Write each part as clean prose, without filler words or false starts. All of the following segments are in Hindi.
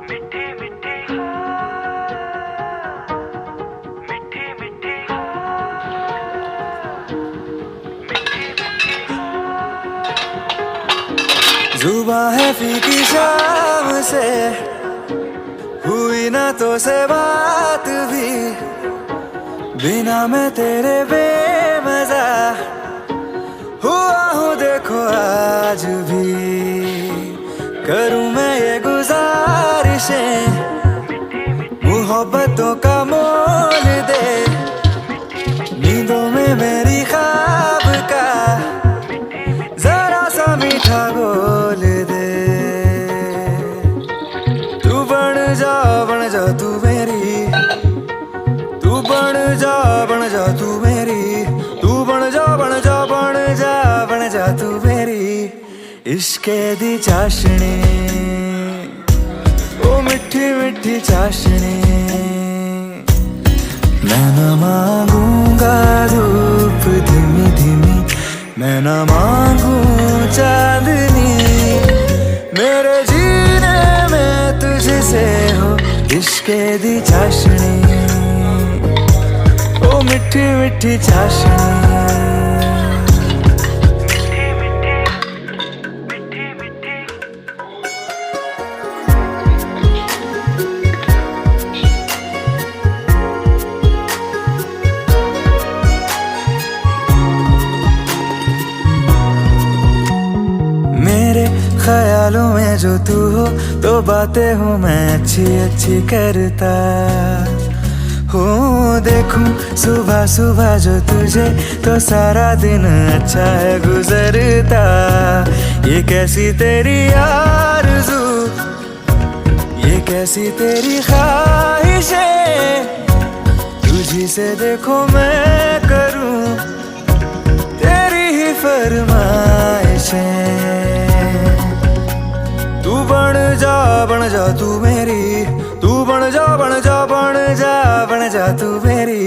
मिठी मिठी मिठी मिठी जुबां है फीकी शाम से, हुई ना तो से बात भी, बिना मैं तेरे बेमजा हुआ हूँ देखो आज भी। करूँ मैं ये गुजारिशें, मोहब्बतों का मोल दे, नींदों में मेरी ख्वाब का जरा सा मीठा बोल दे। तू बन जा तू मेरी, तू बन जा तू मेरी, तू बन जा तू मेरी इश्के दी चाशनी, ओ मिठी मिठी चाशनी। मैं न मांगूंगा धूप धीमी धीमी, मैं न मांगू चांदनी, मेरे जीने में तुझसे हो इश्के दी चाशनी, ओ मिठी मिठी चाशनी। ख्यालों में जो तू हो तो बातें हूँ मैं अच्छी अच्छी करता हूँ। देखूं सुबह सुबह जो तुझे तो सारा दिन अच्छा है गुजरता। ये कैसी तेरी आरज़ू, ये कैसी तेरी ख्वाहिशें, तुझी से देखो मैं करूँ तेरी ही फरमाइशें। तू बन जा तू मेरी, तू बन जा तू मेरी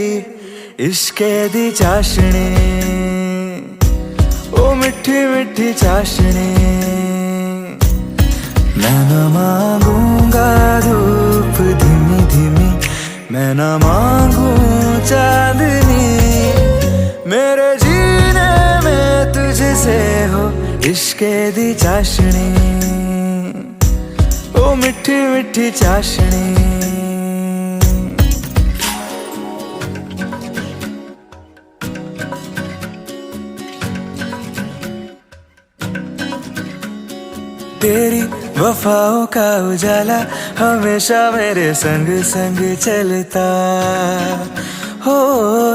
इश्के दी चाशनी, ओ मिठी मिठी चाशनी। मैं न मांगूंगा धूप धीमी धीमी, मैं न मांगू चांदनी, मेरे जीने में तुझसे हो इश्के दी चाशनी, ओ मिठी मिठी चाशनी। तेरी वफाओं का उजाला हमेशा मेरे संग संग चलता हो।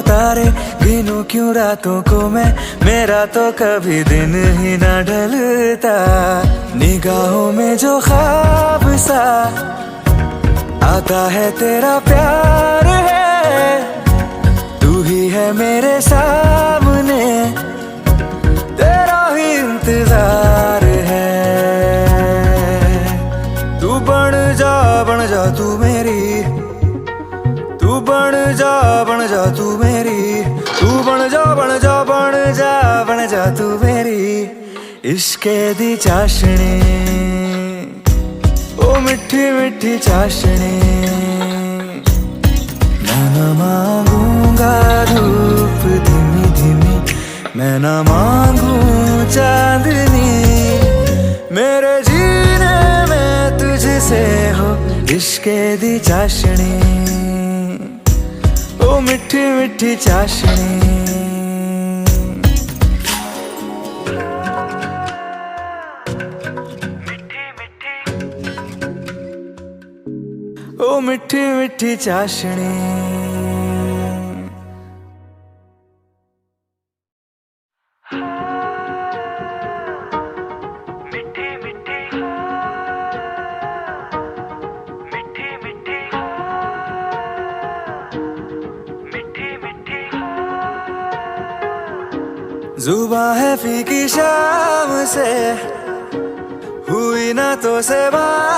तारे गिनूं क्यों रातों को मैं, मेरा तो कभी दिन ही ना ढलता। निगाहों में जो ख्वाब सा आता है तेरा प्यार है, तू ही है मेरे सामने, तेरा ही इंतजार है। तू बन जा तू मेरी, तू बन जा तू मेरी, तू बन जा तू मेरी इश्के दी चाशनी, ओ मिठी मिठी चाशनी। मैं न मांगूंगा धूप धीमी धीमी, मैं न मांगू चांदनी, मेरे जीने में तुझसे हो इश्के दी चाशनी, ओ मिठी मिठी चाशनी। ओ मिठी मिठी चाशनी। मिठी मिठी मिठी मिठी मिठी मिठी जुबां है फीकी शाम से, हुई ना तो से बात।